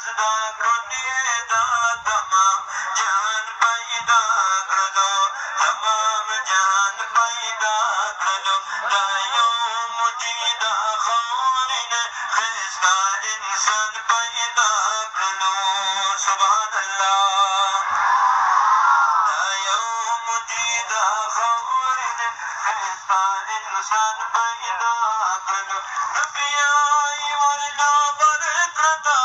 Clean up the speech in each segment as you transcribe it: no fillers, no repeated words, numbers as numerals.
सजदा कोनिए दा तमाम जान पैदा करो तमाम जान पैदा करो दायो मुजीदा खौरिन खिस्ता इंसान पैदा करो सुभान अल्लाह दायो मुजीदा खौरिन खिस्ता इंसान पैदा करो नबियाई वरना बरकता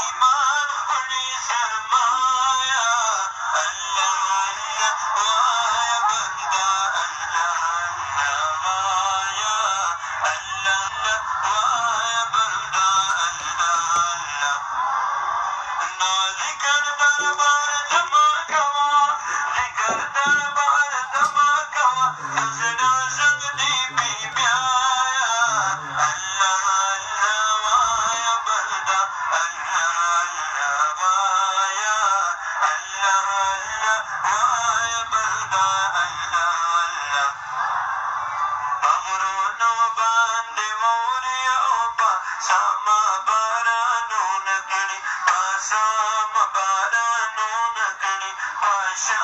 ईमान बड़ी सरमाया अल्लाह अल्लाह वाया बंदा अल्लाह अल्लाह वाया अल्लाह अल्लाह वाया बंदा अल्लाह अल्लाह ना जिक्र दरबार जमा कवा जिक्र दरबार जमा कवा सजना संग दी पी ब्याया अल्लाह अल्लाह वाया बंदा अल्लाह अल्लाह वाया अल्लाह अल्लाह वाया बंदा अल्लाह अल्लाह अमरोनो बांधे मोरिया ओपा सामा बारानो नगरी पासामा बारानो नगरी पाशा